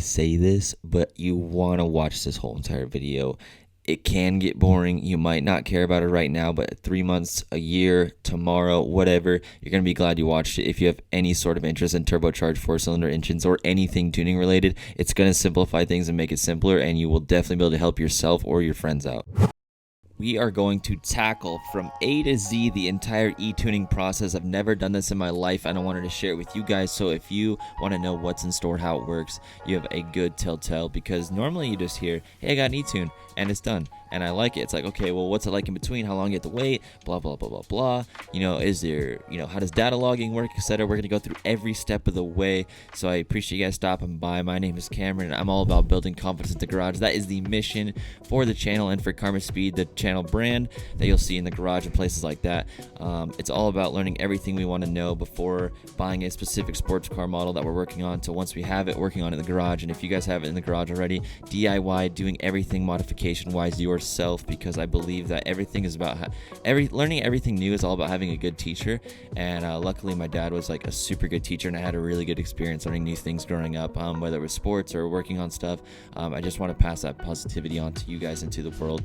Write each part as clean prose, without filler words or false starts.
always say this, but you want to watch this whole entire video. It can get boring. You might not care about it right now, but 3 months, a year, tomorrow, whatever, you're going to be glad you watched it. If you have any sort of interest in turbocharged 4-cylinder engines or anything tuning related, it's going to simplify things and make it simpler, and you will definitely be able to help yourself or your friends out. We are going to tackle from A to Z the entire e-tuning process. I've never done this in my life, and I wanted to share it with you guys. So if you want to know what's in store, how it works, you have a good telltale, because normally you just hear, hey, I got an e-tune, and it's done. And I like it. It's like, okay, well, what's it like in between? How long you have to wait? Blah, blah, blah, blah, blah. Is there, how does data logging work, etc.? We're going to go through every step of the way. So I appreciate you guys stopping by. My name is Cameron, and I'm all about building confidence in the garage. That is the mission for the channel and for Karma Speed, the channel brand that you'll see in the garage and places like that. It's all about learning everything we want to know before buying a specific sports car model that we're working on. So once we have it, working on it in the garage. And if you guys have it in the garage already, DIY, doing everything modification-wise yourself, because I believe that everything is about learning everything new is all about having a good teacher. And luckily my dad was like a super good teacher, and I had a really good experience learning new things growing up, whether it was sports or working on stuff. I just want to pass that positivity on to you guys into the world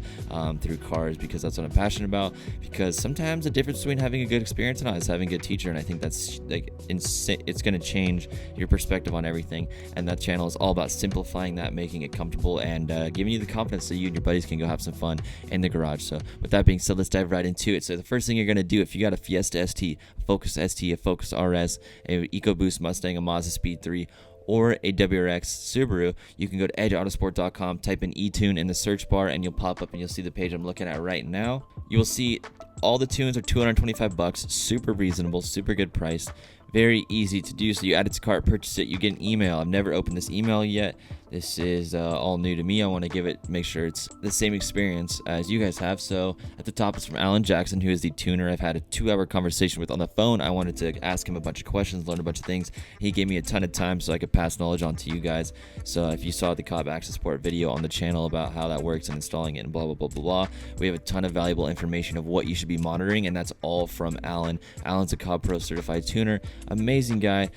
through cars, because that's what I'm passionate about. Because sometimes the difference between having a good experience and not is having a good teacher, and I think that's like it's going to change your perspective on everything. And that channel is all about simplifying that, making it comfortable, and giving you the confidence so you and your buddies can go have some fun in the garage. So with that being said, let's dive right into it. So the first thing you're going to do, if you got a Fiesta ST, a Focus ST, a Focus RS, a EcoBoost Mustang, a Mazda Speed 3, or a WRX Subaru, you can go to edgeautosport.com, type in eTune in the search bar, and you'll pop up and you'll see the page I'm looking at right now. You will see all the tunes are $225, super reasonable, super good price, very easy to do. So you add it to cart, purchase it, you get an email. I've never opened this email yet. This is all new to me. I want to make sure it's the same experience as you guys have. So at the top, it's from Alan Jackson, who is the tuner I've had a 2-hour conversation with on the phone. I wanted to ask him a bunch of questions, learn a bunch of things. He gave me a ton of time so I could pass knowledge on to you guys. So if you saw the Cobb Access Port video on the channel about how that works and installing it and blah, blah, blah, blah, blah, we have a ton of valuable information of what you should be monitoring, and that's all from Alan. Alan's a Cobb Pro certified tuner. Amazing guy,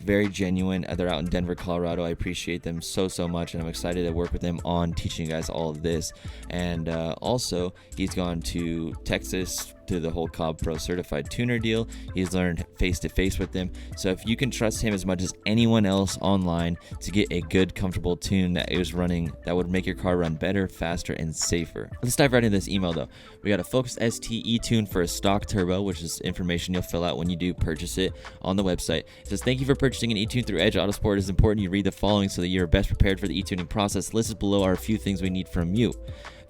very genuine. They're out in Denver, Colorado. I appreciate them so much, and I'm excited to work with them on teaching you guys all of this. And also, he's gone to Texas to the whole Cobb Pro certified tuner deal. He's learned face-to-face with them. So if you can trust him as much as anyone else online to get a good, comfortable tune that is running, that would make your car run better, faster, and safer. Let's dive right into this email though. We got a Focus ST e-tune for a stock turbo, which is information you'll fill out when you do purchase it on the website. It says, thank you for purchasing an e-tune through Edge Autosport. It is important you read the following so that you're best prepared for the e-tuning process. Listed below are a few things we need from you: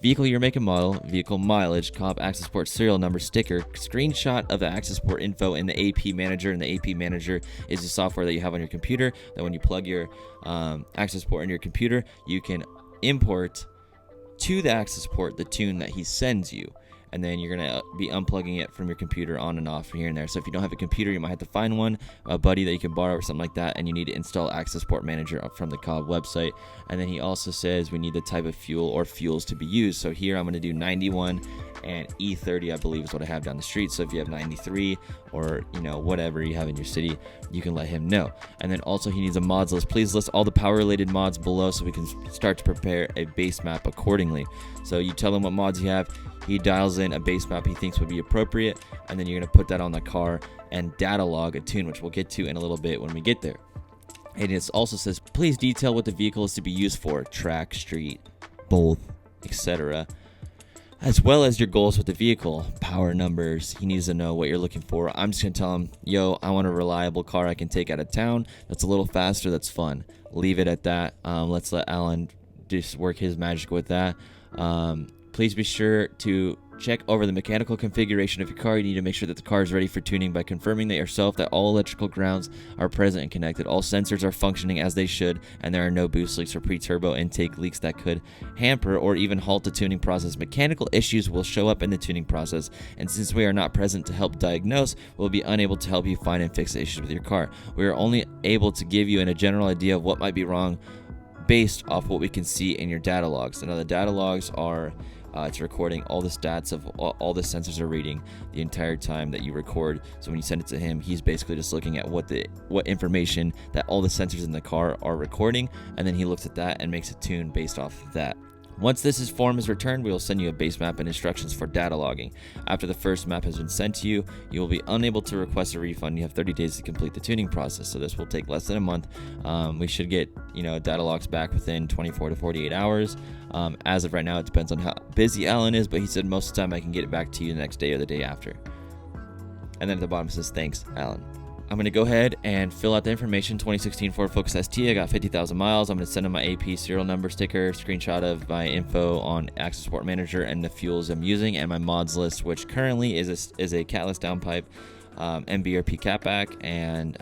vehicle year, make and model, vehicle mileage, Cobb Access Port serial number, sticker, screenshot of the Access Port info in the AP Manager. And the AP Manager is the software that you have on your computer that when you plug your Access Port in your computer, you can import to the Access Port the tune that he sends you. And then you're going to be unplugging it from your computer on and off here and there. So if you don't have a computer, you might have to find one, a buddy that you can borrow or something like that, and you need to install Access Port Manager from the Cobb website. And then he also says we need the type of fuel or fuels to be used. So here I'm going to do 91 and E30, I believe is what I have down the street. So if you have 93 or whatever you have in your city, you can let him know. And then also he needs a mods list. Please list all the power related mods below so we can start to prepare a base map accordingly. So you tell him what mods you have, he dials in a base map he thinks would be appropriate, and then you're going to put that on the car and data log a tune, which we'll get to in a little bit when we get there. And it also says, please detail what the vehicle is to be used for, track, street, both, etc., as well as your goals with the vehicle, power numbers. He needs to know what you're looking for. I'm just going to tell him, yo, I want a reliable car I can take out of town that's a little faster, that's fun. Leave it at that. Let's let Alan just work his magic with that. Please be sure to check over the mechanical configuration of your car. You need to make sure that the car is ready for tuning by confirming that yourself that all electrical grounds are present and connected. All sensors are functioning as they should, and there are no boost leaks or pre-turbo intake leaks that could hamper or even halt the tuning process. Mechanical issues will show up in the tuning process, and since we are not present to help diagnose, we'll be unable to help you find and fix the issues with your car. We are only able to give you a general idea of what might be wrong based off what we can see in your data logs. Now the data logs are It's recording all the stats of all the sensors are reading the entire time that you record. So when you send it to him, he's basically just looking at what information that all the sensors in the car are recording, and then he looks at that and makes a tune based off of that. Once this form is returned, we will send you a base map and instructions for data logging. After the first map has been sent to you, you will be unable to request a refund. You have 30 days to complete the tuning process, so this will take less than a month. We should get data logs back within 24 to 48 hours. As of right now, it depends on how busy Alan is, but he said most of the time I can get it back to you the next day or the day after. And then at the bottom it says, thanks, Alan. I'm going to go ahead and fill out the information. 2016 Ford Focus ST. I got 50,000 miles. I'm going to send him my AP serial number sticker, screenshot of my info on Access Support Manager and the fuels I'm using, and my mods list, which currently is a catless downpipe, MBRP catback, and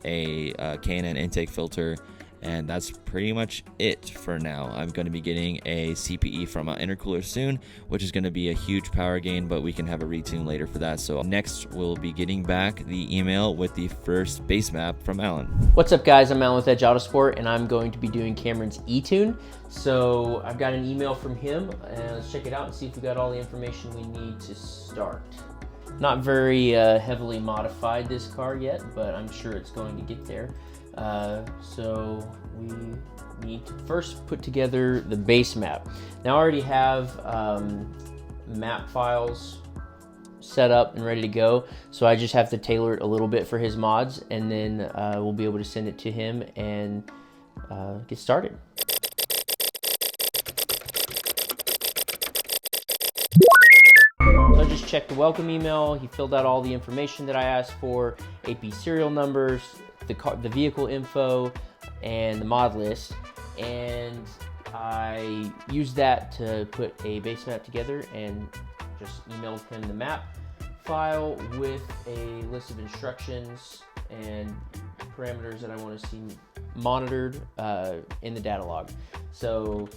a K&N intake filter. And that's pretty much it for now. I'm going to be getting a CPE from an intercooler soon, which is going to be a huge power gain, but we can have a retune later for that. So next, we'll be getting back the email with the first base map from Alan. What's up, guys? I'm Alan with Edge Autosport, and I'm going to be doing Cameron's e-tune. So I've got an email from him, and let's check it out and see if we got all the information we need to start. Not very heavily modified this car yet, but I'm sure it's going to get there. So we need to first put together the base map. Now I already have map files set up and ready to go, so I just have to tailor it a little bit for his mods, and then we'll be able to send it to him and get started. So I just checked the welcome email. He filled out all the information that I asked for, AP serial numbers, the vehicle info, and the mod list, and I used that to put a base map together and just emailed him the map file with a list of instructions and parameters that I want to see monitored in the data log. So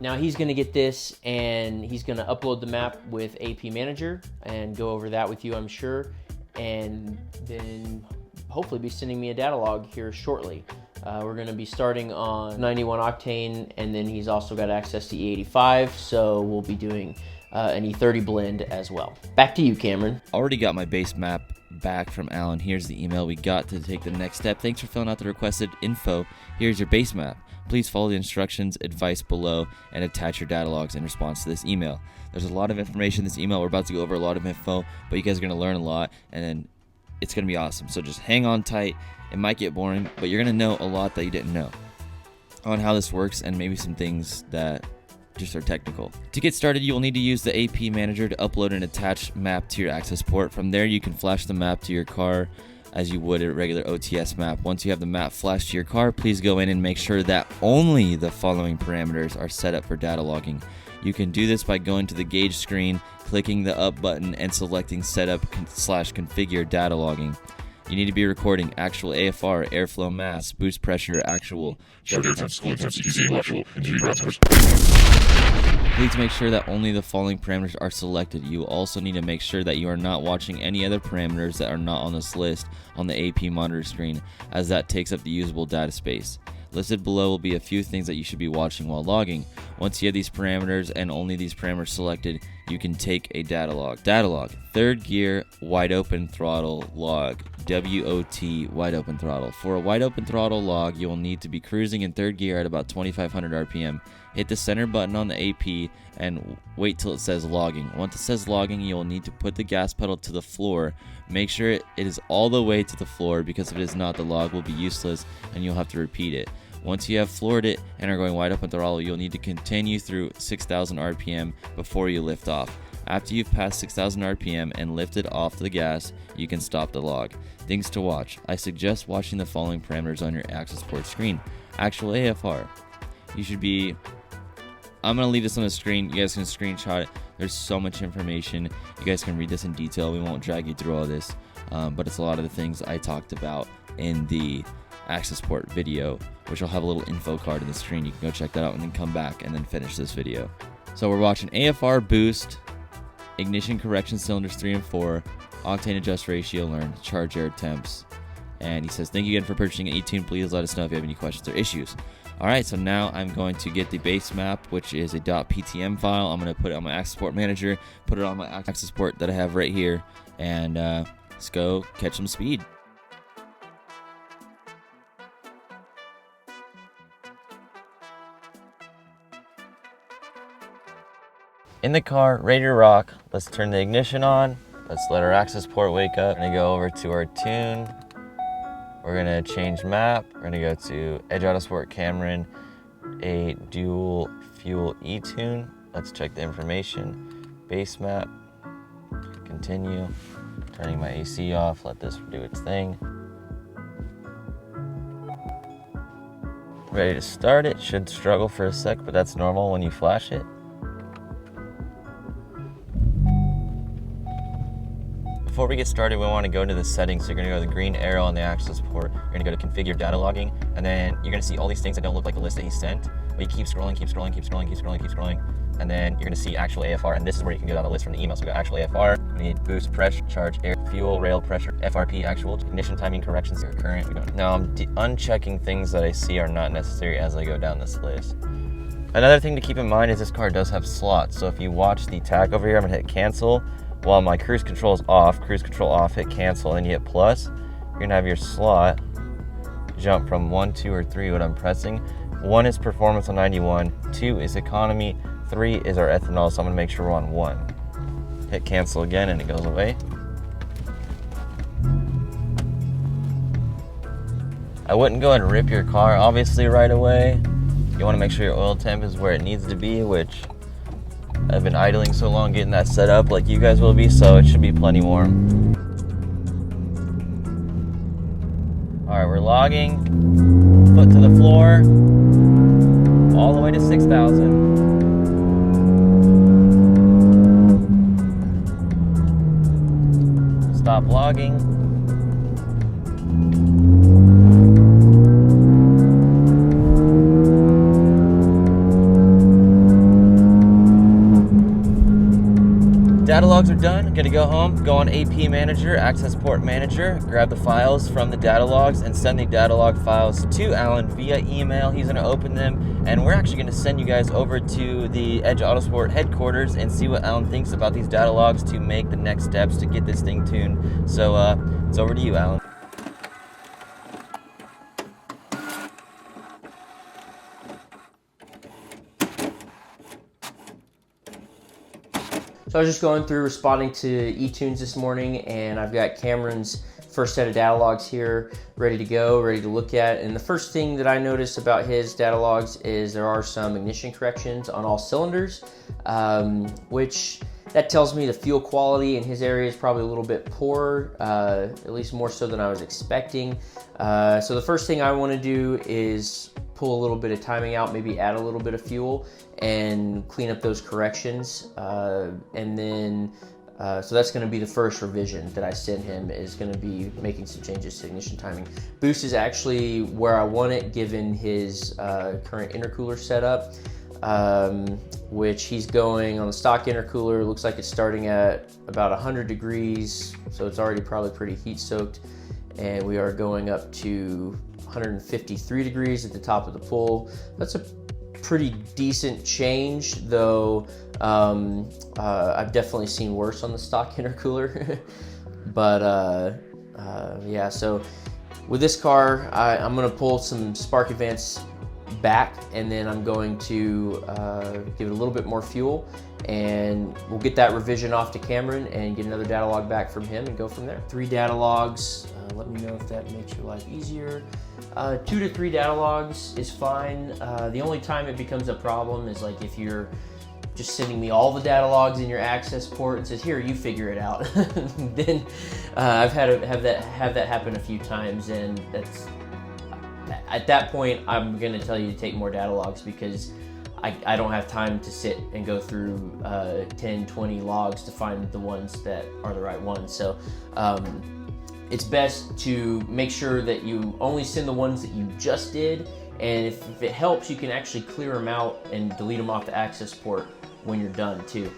now he's going to get this, and he's going to upload the map with AP Manager and go over that with you, I'm sure, and then hopefully be sending me a data log here shortly. We're going to be starting on 91 octane, and then he's also got access to E85, so we'll be doing an E30 blend as well. Back to you, Cameron. Already got my base map back from Alan. Here's the email we got to take the next step. Thanks for filling out the requested info. Here's your base map. Please follow the instructions, advice below, and attach your data logs in response to this email. There's a lot of information in this email. We're about to go over a lot of info, but you guys are going to learn a lot, and then it's going to be awesome. So just hang on tight. It might get boring, but you're going to know a lot that you didn't know on how this works, and maybe some things that just are technical. To get started, you will need to use the AP Manager to upload an attached map to your access port. From there, you can flash the map to your car as you would a regular OTS map. Once you have the map flashed to your car, please go in and make sure that only the following parameters are set up for data logging. You can do this by going to the gauge screen, clicking the up button, and selecting setup/configure data logging. You need to be recording actual AFR, airflow mass, boost pressure, actual. Please make sure that only the following parameters are selected. You also need to make sure that you are not watching any other parameters that are not on this list on the AP monitor screen, as that takes up the usable data space. Listed below will be a few things that you should be watching while logging. Once you have these parameters and only these parameters selected, you can take a data log. Data log, third gear, wide open throttle log, WOT, wide open throttle. For a wide open throttle log, you will need to be cruising in third gear at about 2,500 RPM. Hit the center button on the AP and wait till it says logging. Once it says logging, you will need to put the gas pedal to the floor. Make sure it is all the way to the floor, because if it is not, the log will be useless and you'll have to repeat it. Once you have floored it and are going wide open throttle, you'll need to continue through 6,000 RPM before you lift off. After you've passed 6,000 RPM and lifted off the gas, you can stop the log. Things to watch. I suggest watching the following parameters on your access port screen. Actual AFR. You should be... I'm going to leave this on the screen. You guys can screenshot it. There's so much information. You guys can read this in detail. We won't drag you through all this, but it's a lot of the things I talked about in the access port video, which will have a little info card in the screen. You can go check that out and then come back and then finish this video. So we're watching AFR boost, ignition correction cylinders 3 and 4, octane adjust ratio learned, charge air temps, And he says, thank you again for purchasing an eTune. Please let us know if you have any questions or issues. All right, so now I'm going to get the base map, which is a .ptm file. I'm going to put it on my Access Port Manager, put it on my Access Port that I have right here, and let's go catch some speed. In the car, ready to rock. Let's turn the ignition on. Let's let our access port wake up. We're gonna go over to our tune. We're gonna change map. We're gonna go to Edge Autosport Cameron, a dual fuel e-tune. Let's check the information. Base map, continue. Turning my AC off, let this do its thing. Ready to start it. Should struggle for a sec, but that's normal when you flash it. Before we get started, we want to go into the settings. So you're going to go to the green arrow on the access port. You're going to go to configure data logging, and then you're going to see all these things that don't look like the list that he sent. But you keep scrolling, and then you're going to see actual AFR, and this is where you can get on the list from the email. So go actual AFR. We need boost, pressure, charge, air, fuel, rail pressure, FRP, actual, ignition timing corrections, your current. We don't. Now I'm unchecking things that I see are not necessary as I go down this list. Another thing to keep in mind is this car does have slots. So if you watch the tag over here, I'm going to hit cancel. While my cruise control is off, hit cancel, and you hit plus, you're gonna have your slot jump from 1, 2, or 3, what I'm pressing. 1 is performance on 91, 2 is economy, 3 is our ethanol, so I'm gonna make sure we're on 1. Hit cancel again and it goes away. I wouldn't go and rip your car obviously right away. You wanna make sure your oil temp is where it needs to be, which I've been idling so long getting that set up like you guys will be, so it should be plenty warm. All right, we're logging. Foot to the floor. All the way to 6,000. Stop logging. Data logs are done. Gonna go home, go on AP Manager, Access Port Manager, grab the files from the data logs and send the data log files to Alan via email. He's gonna open them, and we're actually gonna send you guys over to the Edge Autosport headquarters and see what Alan thinks about these data logs to make the next steps to get this thing tuned. So it's over to you, Alan. So I was just going through responding to eTunes this morning, and I've got Cameron's first set of data logs here ready to go, ready to look at. And the first thing that I noticed about his data logs is there are some ignition corrections on all cylinders, which that tells me the fuel quality in his area is probably a little bit poor, at least more so than I was expecting. So the first thing I want to do is pull a little bit of timing out, maybe add a little bit of fuel and clean up those corrections. And then, so that's gonna be the first revision that I send him, is gonna be making some changes to ignition timing. Boost is actually where I want it given his current intercooler setup, which he's going on the stock intercooler. Looks like it's starting at about 100 degrees, so it's already probably pretty heat soaked. And we are going up to 153 degrees at the top of the pull. That's a pretty decent change, though I've definitely seen worse on the stock intercooler. But yeah, so with this car, I'm gonna pull some Spark Advance back, and then I'm going to give it a little bit more fuel, and we'll get that revision off to Cameron and get another data log back from him and go from there. 3 data logs. Let me know if that makes your life easier. 2 to 3 data logs is fine. The only time it becomes a problem is like if you're just sending me all the data logs in your access port and says, here, you figure it out. Then I've had have that happen a few times, and that's at that point I'm going to tell you to take more data logs, because I don't have time to sit and go through 10, 20 logs to find the ones that are the right ones. So it's best to make sure that you only send the ones that you just did, and if it helps, you can actually clear them out and delete them off the access port when you're done too.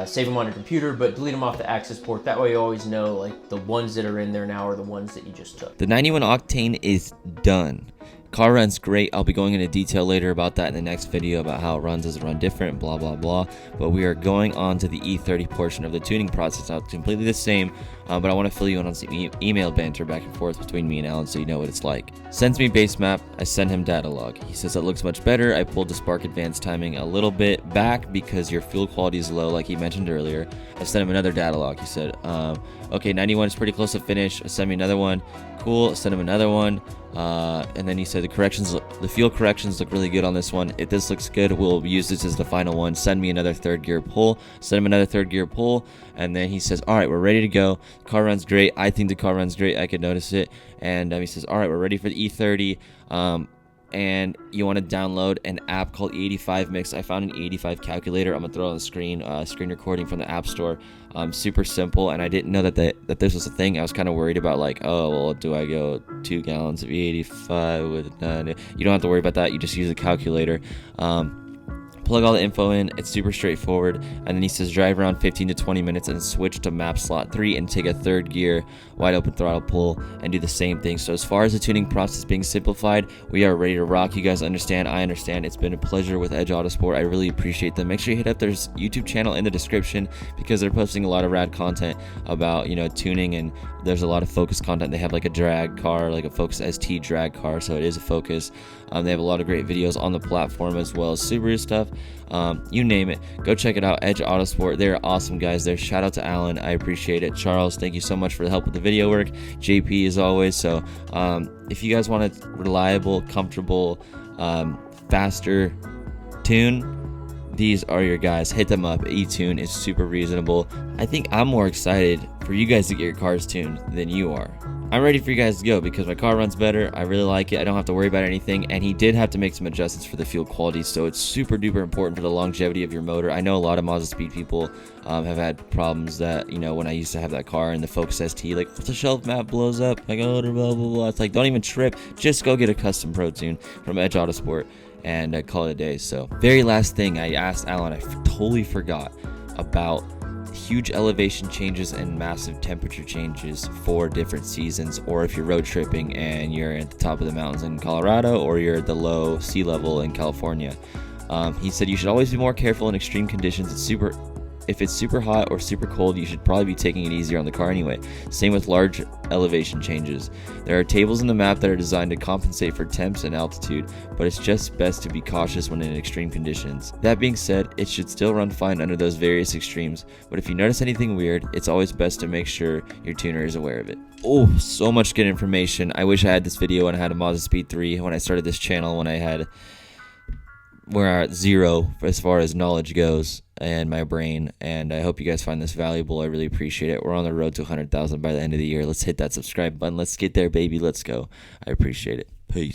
save them on your computer, but delete them off the access port. That way you always know like the ones that are in there now are the ones that you just took. The 91 octane is done. Car runs great. I'll be going into detail later about that in the next video about how it runs. Does it run different, blah blah blah. But we are going on to the E30 portion of the tuning process. Now it's completely the same, but I want to fill you in on some email banter back and forth between me and Alan so you know what it's like. Sends me base map, I send him data log. He says that looks much better. I pulled the spark advanced timing a little bit back because your fuel quality is low like he mentioned earlier. I sent him another data log. He said, okay, 91 is pretty close to finish. Send me another one. Cool, send him another one. And then he said the fuel corrections look really good on this one. If this looks good, we'll use this as the final one. Send me another third gear pull. Send him another third gear pull. And then he says, all right, we're ready to go. The car runs great. I think the car runs great. I could notice it. And he says, all right, we're ready for the E30. And you want to download an app called E85 Mix. I found an E85 calculator. I'm gonna throw it on the screen recording from the App Store. Super simple, and I didn't know that this was a thing. I was kind of worried about like, oh well, do I go 2 gallons of E85 with none? You don't have to worry about that. You just use a calculator. Plug all the info in. It's super straightforward. And then he says drive around 15 to 20 minutes and switch to map slot 3 and take a third gear wide open throttle pull and do the same thing. So as far as the tuning process being simplified, we are ready to rock. You guys understand. I understand. It's been a pleasure with Edge Autosport. I really appreciate them. Make sure you hit up their YouTube channel in the description because they're posting a lot of rad content about, tuning, and there's a lot of Focus content. They have like a drag car, like a Focus ST drag car, so it is a Focus. They have a lot of great videos on the platform as well as Subaru stuff. You name it, go check it out. Edge Autosport, they're awesome guys there. Shout out to Alan, I appreciate it. Charles, thank you so much for the help with the video work. JP as always. So if you guys want a reliable, comfortable, faster tune, these are your guys. Hit them up. eTune is super reasonable. I think I'm more excited for you guys to get your cars tuned than you are. I'm ready for you guys to go because my car runs better. I really like it. I don't have to worry about anything. And he did have to make some adjustments for the fuel quality, so it's super duper important for the longevity of your motor. I know a lot of Mazda Speed people have had problems that, when I used to have that car in the Focus ST, like, if the shelf map blows up, like, oh, blah, blah, blah. It's like, don't even trip. Just go get a custom Pro Tune from Edge Autosport and call it a day. So, very last thing, I asked Alan, I totally forgot about huge elevation changes and massive temperature changes for different seasons, or if you're road tripping and you're at the top of the mountains in Colorado or you're at the low sea level in California. He said you should always be more careful in extreme conditions. If it's super hot or super cold, you should probably be taking it easier on the car anyway. Same with large elevation changes. There are tables in the map that are designed to compensate for temps and altitude, but it's just best to be cautious when in extreme conditions. That being said, it should still run fine under those various extremes, but if you notice anything weird, it's always best to make sure your tuner is aware of it. Oh, so much good information. I wish I had this video when I had a Mazda Speed 3, when I started this channel, when we're at zero as far as knowledge goes and my brain, and I hope you guys find this valuable. I really appreciate it. We're on the road to 100,000 by the end of the year. Let's hit that subscribe button. Let's get there, baby. Let's go. I appreciate it. Peace.